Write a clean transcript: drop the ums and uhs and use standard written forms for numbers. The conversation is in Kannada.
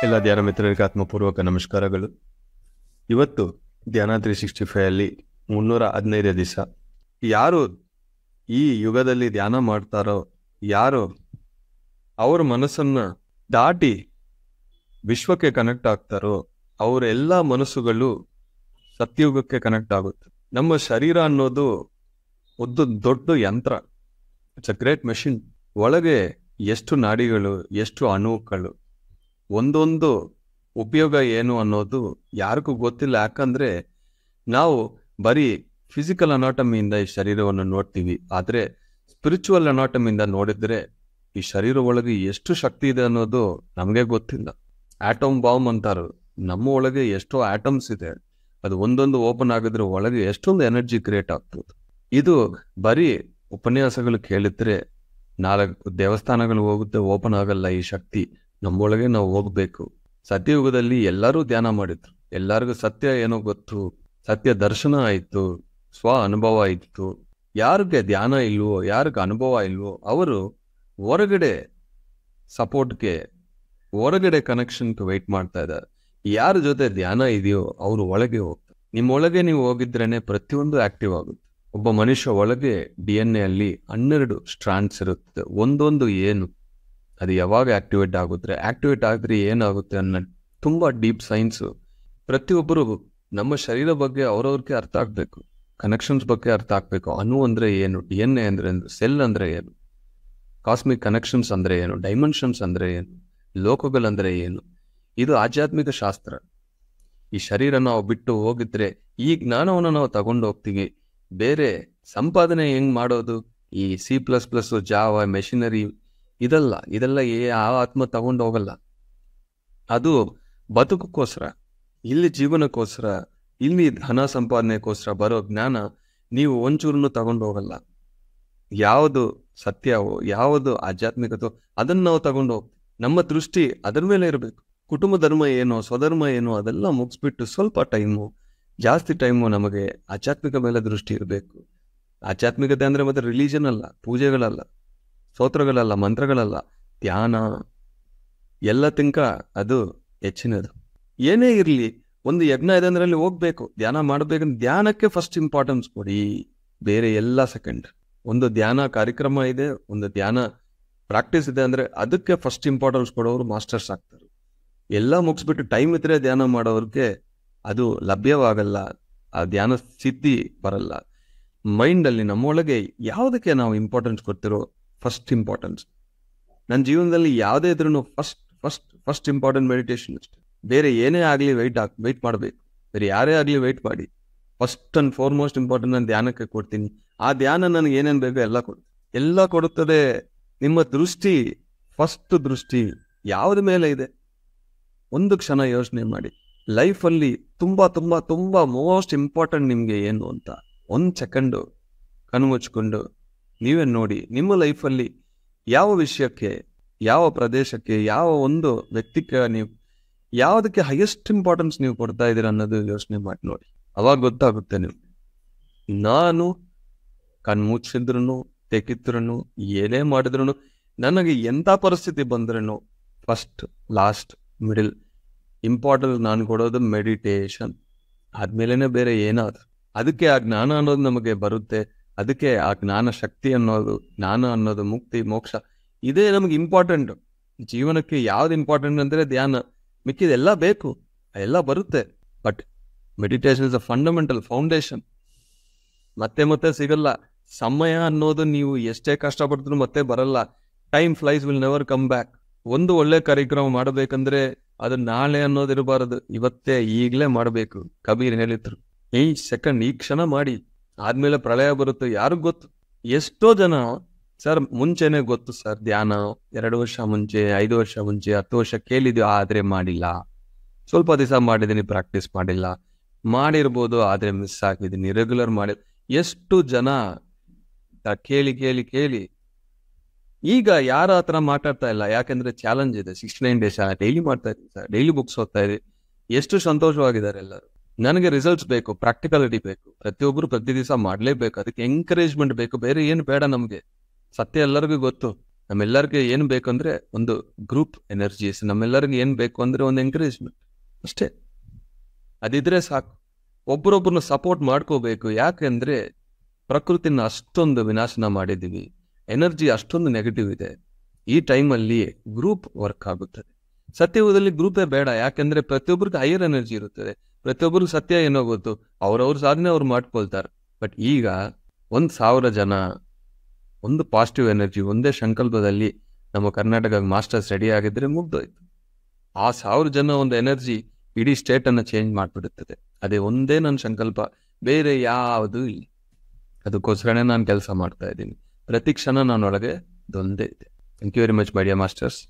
ಎಲ್ಲ ಧ್ಯಾನ ಮಿತ್ರರಿಗೆ ಆತ್ಮಪೂರ್ವಕ ನಮಸ್ಕಾರಗಳು. ಇವತ್ತು ಧ್ಯಾನ 365 ಅಲ್ಲಿ 315 ದಿವಸ ಯಾರು ಈ ಯುಗದಲ್ಲಿ ಧ್ಯಾನ ಮಾಡ್ತಾರೋ, ಯಾರು ಅವ್ರ ಮನಸ್ಸನ್ನ ದಾಟಿ ವಿಶ್ವಕ್ಕೆ ಕನೆಕ್ಟ್ ಆಗ್ತಾರೋ ಅವರೆಲ್ಲ ಮನಸ್ಸುಗಳು ಸತ್ಯಯುಗಕ್ಕೆ ಕನೆಕ್ಟ್ ಆಗುತ್ತೆ. ನಮ್ಮ ಶರೀರ ಅನ್ನೋದು ಒಂದು ದೊಡ್ಡ ಯಂತ್ರ, ಇಟ್ಸ್ ಅ ಗ್ರೇಟ್ ಮೆಷಿನ್. ಒಳಗೆ ಎಷ್ಟು ನಾಡಿಗಳು, ಎಷ್ಟು ಅಣುಗಳು, ಒಂದೊಂದು ಉಪಯೋಗ ಏನು ಅನ್ನೋದು ಯಾರಿಗೂ ಗೊತ್ತಿಲ್ಲ. ಯಾಕಂದ್ರೆ ನಾವು ಬರೀ ಫಿಸಿಕಲ್ ಅನಾಟಮಿಯಿಂದ ಈ ಶರೀರವನ್ನು ನೋಡ್ತೀವಿ, ಆದ್ರೆ ಸ್ಪಿರಿಚುವಲ್ ಅನಾಟಮಿಯಿಂದ ನೋಡಿದ್ರೆ ಈ ಶರೀರ ಒಳಗೆ ಎಷ್ಟು ಶಕ್ತಿ ಇದೆ ಅನ್ನೋದು ನಮಗೆ ಗೊತ್ತಿಲ್ಲ. ಆಟಮ್ ಬಾಂಬ್ ಅಂತಾರು, ನಮ್ಮ ಒಳಗೆ ಎಷ್ಟೋ ಆಟಮ್ಸ್ ಇದೆ, ಅದು ಒಂದೊಂದು ಓಪನ್ ಆಗಿದ್ರೆ ಒಳಗೆ ಎಷ್ಟೊಂದು ಎನರ್ಜಿ ಕ್ರಿಯೇಟ್ ಆಗ್ತದೆ. ಇದು ಬರೀ ಉಪನ್ಯಾಸಗಳು ಕೇಳಿದ್ರೆ 4 ದೇವಸ್ಥಾನಗಳು ಹೋಗುತ್ತೆ, ಓಪನ್ ಆಗಲ್ಲ ಈ ಶಕ್ತಿ. ನಮ್ಮೊಳಗೆ ನಾವು ಹೋಗ್ಬೇಕು. ಸತ್ಯಯುಗದಲ್ಲಿ ಎಲ್ಲರೂ ಧ್ಯಾನ ಮಾಡಿದ್ರು, ಎಲ್ಲರಿಗೂ ಸತ್ಯ ಏನೋ ಗೊತ್ತು, ಸತ್ಯ ದರ್ಶನ ಆಯ್ತು, ಸ್ವ ಅನುಭವ ಆಯ್ತು. ಯಾರಿಗೆ ಧ್ಯಾನ ಇಲ್ವೋ, ಯಾರಿಗೆ ಅನುಭವ ಇಲ್ವೋ ಅವರು ಹೊರಗಡೆ ಸಪೋರ್ಟ್ಗೆ, ಹೊರಗಡೆ ಕನೆಕ್ಷನ್ಗೆ ವೆಯ್ಟ್ ಮಾಡ್ತಾ ಇದ್ದಾರೆ. ಯಾರ ಜೊತೆ ಧ್ಯಾನ ಇದೆಯೋ ಅವರು ಒಳಗೆ ಹೋಗ್ತಾರೆ. ನಿಮ್ಮೊಳಗೆ ನೀವು ಹೋಗಿದ್ರೇನೆ ಪ್ರತಿಯೊಂದು ಆಕ್ಟಿವ್ ಆಗುತ್ತೆ. ಒಬ್ಬ ಮನುಷ್ಯ ಒಳಗೆ DNA ಅಲ್ಲಿ 12 ಸ್ಟ್ರಾಂಡ್ಸ್ ಇರುತ್ತೆ. ಒಂದೊಂದು ಏನು ಅದು ಯಾವಾಗ ಆಕ್ಟಿವೇಟ್ ಆಗುತ್ತೆ ಏನಾಗುತ್ತೆ ಅನ್ನೋ ತುಂಬಾ ಡೀಪ್ ಸೈನ್ಸ್. ಪ್ರತಿಯೊಬ್ಬರು ನಮ್ಮ ಶರೀರ ಬಗ್ಗೆ ಅವ್ರವ್ರಿಗೆ ಅರ್ಥ ಆಗ್ಬೇಕು, ಕನೆಕ್ಷನ್ಸ್ ಬಗ್ಗೆ ಅರ್ಥ ಆಗ್ಬೇಕು. ಅಣು ಅಂದ್ರೆ ಏನು, DNA ಅಂದ್ರೆ ಏನು, ಸೆಲ್ ಅಂದ್ರೆ ಏನು, ಕಾಸ್ಮಿಕ್ ಕನೆಕ್ಷನ್ಸ್ ಅಂದ್ರೆ ಏನು, ಡೈಮೆನ್ಷನ್ಸ್ ಅಂದ್ರೆ ಏನು, ಲೋಕಗಳಂದ್ರೆ ಏನು. ಇದು ಆಧ್ಯಾತ್ಮಿಕ ಶಾಸ್ತ್ರ. ಈ ಶರೀರ ನಾವು ಬಿಟ್ಟು ಹೋಗಿದ್ರೆ ಈ ಜ್ಞಾನವನ್ನು ನಾವು ತಗೊಂಡು ಹೋಗ್ತೀವಿ. ಬೇರೆ ಸಂಪಾದನೆ ಹೆಂಗ್ ಮಾಡೋದು, ಈ C++, ಜಾವಾ, ಮೆಷಿನರಿ, ಇದೆಲ್ಲ ಆ ಆತ್ಮ ತಗೊಂಡು ಹೋಗಲ್ಲ. ಅದು ಬದುಕಕ್ಕೋಸ್ಕರ, ಇಲ್ಲಿ ಜೀವನಕ್ಕೋಸ್ಕರ, ಇಲ್ಲಿ ಧನ ಸಂಪಾದನೆಗೋಸ್ಕರ ಬರೋ ಜ್ಞಾನ ನೀವು ಒಂಚೂರನ್ನು ತಗೊಂಡು ಹೋಗಲ್ಲ. ಯಾವುದು ಸತ್ಯವೋ, ಯಾವುದು ಆಧ್ಯಾತ್ಮಿಕತೋ ಅದನ್ನ ನಾವು ತಗೊಂಡು ಹೋಗ್ತೀವಿ. ನಮ್ಮ ದೃಷ್ಟಿ ಅದರ ಮೇಲೆ ಇರಬೇಕು. ಕುಟುಂಬ ಧರ್ಮ ಏನೋ, ಸ್ವಧರ್ಮ ಏನೋ ಅದೆಲ್ಲ ಮುಗಿಸ್ಬಿಟ್ಟು ಸ್ವಲ್ಪ ಜಾಸ್ತಿ ಟೈಮು ನಮಗೆ ಆಧ್ಯಾತ್ಮಿಕ ಮೇಲೆ ದೃಷ್ಟಿ ಇರಬೇಕು. ಆಧ್ಯಾತ್ಮಿಕತೆ ಅಂದ್ರೆ ಮತ್ತೆ ರಿಲಿಜನ್ ಅಲ್ಲ, ಪೂಜೆಗಳಲ್ಲ, ಸ್ತೋತ್ರಗಳಲ್ಲ, ಮಂತ್ರಗಳಲ್ಲ, ಧ್ಯಾನ ಎಲ್ಲ ತಿಂಕ ಅದು ಹೆಚ್ಚಿನದು. ಏನೇ ಇರಲಿ, ಒಂದು ಯಜ್ಞ ಇದೆ ಅಂದ್ರೆ ಅಲ್ಲಿ ಹೋಗ್ಬೇಕು, ಧ್ಯಾನ ಮಾಡ್ಬೇಕಂದ್ರೆ ಧ್ಯಾನಕ್ಕೆ ಫಸ್ಟ್ ಇಂಪಾರ್ಟೆನ್ಸ್ ಕೊಡಿ, ಬೇರೆ ಎಲ್ಲ ಸೆಕೆಂಡ್. ಒಂದು ಧ್ಯಾನ ಕಾರ್ಯಕ್ರಮ ಇದೆ, ಒಂದು ಧ್ಯಾನ ಪ್ರಾಕ್ಟೀಸ್ ಇದೆ ಅಂದ್ರೆ ಅದಕ್ಕೆ ಫಸ್ಟ್ ಇಂಪಾರ್ಟೆನ್ಸ್ ಕೊಡೋರು ಮಾಸ್ಟರ್ಸ್ ಆಗ್ತಾರೆ. ಎಲ್ಲ ಮುಗಿಸ್ಬಿಟ್ಟು ಟೈಮ್ ಇದ್ರೆ ಧ್ಯಾನ ಮಾಡೋರಿಗೆ ಅದು ಲಭ್ಯವಾಗಲ್ಲ, ಆ ಧ್ಯಾನ ಸಿದ್ಧಿ ಬರಲ್ಲ. ಮೈಂಡಲ್ಲಿ ನಮ್ಮೊಳಗೆ ಯಾವುದಕ್ಕೆ ನಾವು ಇಂಪಾರ್ಟೆನ್ಸ್ ಕೊಡ್ತಿರೋ ಫಸ್ಟ್ ಇಂಪಾರ್ಟೆನ್ಸ್. ನನ್ನ ಜೀವನದಲ್ಲಿ ಯಾವುದೇ ಇದ್ರೂ ಫಸ್ಟ್ ಇಂಪಾರ್ಟೆಂಟ್ ಮೆಡಿಟೇಷನ್ ಅಷ್ಟೇ. ಬೇರೆ ಏನೇ ಆಗಲಿ ವೆಯ್ಟ್ ಮಾಡಬೇಕು, ಬೇರೆ ಯಾರೇ ಆಗಲಿ ವೆಯ್ಟ್ ಮಾಡಿ. ಫಸ್ಟ್ ಅಂಡ್ ಫಾರ್ಮೋಸ್ಟ್ ಇಂಪಾರ್ಟೆಂಟ್ ನಾನು ಧ್ಯಾನಕ್ಕೆ ಕೊಡ್ತೀನಿ. ಆ ಧ್ಯಾನ ನನಗೆ ಏನೇನು ಬೇಕೋ ಎಲ್ಲ ಕೊಡುತ್ತದೆ. ನಿಮ್ಮ ದೃಷ್ಟಿ, ಫಸ್ಟ್ ದೃಷ್ಟಿ ಯಾವ್ದ ಮೇಲೆ ಇದೆ ಒಂದು ಕ್ಷಣ ಯೋಚನೆ ಮಾಡಿ. ಲೈಫಲ್ಲಿ ತುಂಬಾ ತುಂಬಾ ತುಂಬಾ ಮೋಸ್ಟ್ ಇಂಪಾರ್ಟೆಂಟ್ ನಿಮ್ಗೆ ಏನು ಅಂತ 1 ಸೆಕೆಂಡು ಕಣ್ಮುಚ್ಕೊಂಡು ನೀವೇ ನೋಡಿ. ನಿಮ್ಮ ಲೈಫಲ್ಲಿ ಯಾವ ವಿಷಯಕ್ಕೆ, ಯಾವ ಪ್ರದೇಶಕ್ಕೆ, ಯಾವ ಒಂದು ವ್ಯಕ್ತಿಗೆ ನೀವು ಯಾವುದಕ್ಕೆ ಹೈಯೆಸ್ಟ್ ಇಂಪಾರ್ಟೆನ್ಸ್ ನೀವು ಕೊಡ್ತಾ ಇದ್ದೀರಾ ಅನ್ನೋದು ಯೋಚನೆ ಮಾಡಿ ನೋಡಿ. ಅವಾಗ ಗೊತ್ತಾಗುತ್ತೆ ನಿಮ್ಗೆ. ನಾನು ಕಣ್ಮುಚ್ಚಿದ್ರು, ತೆಗಿದ್ರು, ಏನೇ ಮಾಡಿದ್ರು, ನನಗೆ ಎಂಥ ಪರಿಸ್ಥಿತಿ ಬಂದ್ರೂ ಫಸ್ಟ್, ಲಾಸ್ಟ್, ಮಿಡಲ್ ಇಂಪಾರ್ಟೆಂಟ್ ನಾನು ಕೊಡೋದು ಮೆಡಿಟೇಷನ್. ಆದ್ಮೇಲೆನೆ ಬೇರೆ ಏನಾದ್ರು. ಅದಕ್ಕೆ ಆ ಜ್ಞಾನ ಅನ್ನೋದು ನಮಗೆ ಬರುತ್ತೆ. ಅದಕ್ಕೆ ಆ ಜ್ಞಾನ ಶಕ್ತಿ ಅನ್ನೋದು, ಜ್ಞಾನ ಅನ್ನೋದು, ಮುಕ್ತಿ, ಮೋಕ್ಷ ಇದೇ ನಮಗೆ ಇಂಪಾರ್ಟೆಂಟ್. ಜೀವನಕ್ಕೆ ಯಾವ್ದು ಇಂಪಾರ್ಟೆಂಟ್ ಅಂದ್ರೆ ಧ್ಯಾನ. ಮಿಕ್ಕಿದೆಲ್ಲ ಬೇಕು, ಎಲ್ಲ ಬರುತ್ತೆ. But meditation is a fundamental foundation. ಮತ್ತೆ ಸಿಗಲ್ಲ. ಸಮಯ ಅನ್ನೋದು ನೀವು ಎಷ್ಟೇ ಕಷ್ಟಪಡ್ತೀರೋ ಮತ್ತೆ ಬರಲ್ಲ. Time flies will never come back. ಒಂದು ಒಳ್ಳೆ ಕಾರ್ಯಕ್ರಮ ಮಾಡಬೇಕಂದ್ರೆ ಅದು ನಾಳೆ ಅನ್ನೋದು ಇರಬಾರದು, ಇವತ್ತೇ ಈಗಲೇ ಮಾಡಬೇಕು. ಕಬೀರ್ ಹೇಳಿದ್ರು, ಈ ಸೆಕೆಂಡ್, ಈ ಕ್ಷಣ ಮಾಡಿ, ಆದ್ಮೇಲೆ ಪ್ರಳಯ ಬರುತ್ತೆ. ಯಾರಿಗ್ ಗೊತ್ತು? ಎಷ್ಟೋ ಜನ ಸರ್ ಮುಂಚೆನೆ ಗೊತ್ತು ಸರ್, ಧ್ಯಾನ 2 ವರ್ಷ ಮುಂಚೆ, 5 ವರ್ಷ ಮುಂಚೆ, 10 ವರ್ಷ ಕೇಳಿದ್ವಿ, ಆದ್ರೆ ಮಾಡಿಲ್ಲ. ಸ್ವಲ್ಪ ದಿವಸ ಮಾಡಿದೀನಿ, ಪ್ರಾಕ್ಟೀಸ್ ಮಾಡಿಲ್ಲ. ಮಾಡಿರ್ಬೋದು ಆದ್ರೆ ಮಿಸ್ ಆಗಿದ್ದೀನಿ, ರೆಗ್ಯುಲರ್ ಮಾಡಿಲ್ಲ. ಎಷ್ಟು ಜನ ಕೇಳಿ ಈಗ ಯಾರ ಹತ್ರ ಮಾತಾಡ್ತಾ ಇಲ್ಲ. ಯಾಕಂದ್ರೆ ಚಾಲೆಂಜ್ ಇದೆ. 69 ಡೇಸ್ ಡೈಲಿ ಮಾಡ್ತಾ ಇದ್ದೀನಿ ಸರ್, ಡೈಲಿ ಬುಕ್ಸ್ ಓದ್ತಾ ಇದ್ದೀನಿ. ಎಷ್ಟು ಸಂತೋಷವಾಗಿದ್ದಾರೆ ಎಲ್ಲರೂ. ನನಗೆ ರಿಸಲ್ಟ್ಸ್ ಬೇಕು, ಪ್ರಾಕ್ಟಿಕಾಲಿಟಿ ಬೇಕು. ಪ್ರತಿಯೊಬ್ಬರು ಪ್ರತಿ ದಿವಸ ಮಾಡ್ಲೇಬೇಕು. ಅದಕ್ಕೆ ಎಂಕರೇಜ್ಮೆಂಟ್ ಬೇಕು, ಬೇರೆ ಏನು ಬೇಡ ನಮ್ಗೆ. ಸತ್ಯ ಎಲ್ಲರಿಗೂ ಗೊತ್ತು. ನಮ್ಮೆಲ್ಲರಿಗೆ ಏನು ಬೇಕಂದ್ರೆ ಒಂದು ಗ್ರೂಪ್ ಎನರ್ಜೀಸ್, ನಮ್ಮೆಲ್ಲರಿಗೆ ಏನು ಬೇಕು ಅಂದ್ರೆ ಒಂದು ಎಂಕರೇಜ್ಮೆಂಟ್ ಅಷ್ಟೇ. ಅದಿದ್ರೆ ಸಾಕು. ಒಬ್ರೊಬ್ಬರನ್ನ ಸಪೋರ್ಟ್ ಮಾಡ್ಕೋಬೇಕು. ಯಾಕೆಂದ್ರೆ ಪ್ರಕೃತಿನ ಅಷ್ಟೊಂದು ವಿನಾಶನ ಮಾಡಿದ್ದೀವಿ, ಎನರ್ಜಿ ಅಷ್ಟೊಂದು ನೆಗೆಟಿವ್ ಇದೆ. ಈ ಟೈಮಲ್ಲಿ ಗ್ರೂಪ್ ವರ್ಕ್ ಆಗುತ್ತದೆ. ಸತ್ಯಯುಗದಲ್ಲಿ ಗ್ರೂಪೇ ಬೇಡ. ಯಾಕೆಂದ್ರೆ ಪ್ರತಿಯೊಬ್ಬರಿಗೆ ಹೈಯರ್ ಎನರ್ಜಿ ಇರುತ್ತದೆ. ಪ್ರತಿಯೊಬ್ಬರಿಗೆ ಸತ್ಯ ಏನೋ ಗೊತ್ತು, ಅವ್ರವ್ರ ಸಾಧನೆ ಅವ್ರು ಮಾಡ್ಕೊಳ್ತಾರೆ. ಬಟ್ ಈಗ 1,000 ಜನ ಒಂದು ಪಾಸಿಟಿವ್ ಎನರ್ಜಿ ಒಂದೇ ಸಂಕಲ್ಪದಲ್ಲಿ ನಮ್ಮ ಕರ್ನಾಟಕ ಮಾಸ್ಟರ್ಸ್ ರೆಡಿ ಆಗಿದ್ರೆ ಮುಗ್ದೋಯ್ತು. ಆ 1,000 ಜನ ಒಂದು ಎನರ್ಜಿ ಇಡೀ ಸ್ಟೇಟ್ ಅನ್ನ ಚೇಂಜ್ ಮಾಡ್ಬಿಡುತ್ತದೆ. ಅದೇ ಒಂದೇ ನನ್ನ ಸಂಕಲ್ಪ, ಬೇರೆ ಯಾವುದೂ ಇಲ್ಲ. ಅದಕ್ಕೋಸ್ಕರನೇ ನಾನು ಕೆಲಸ ಮಾಡ್ತಾ ಇದ್ದೀನಿ. ಪ್ರತಿ ಕ್ಷಣ ನನ್ನೊಳಗೆ ಇದೊಂದೇ ಇದೆ. Thank you very much my dear masters.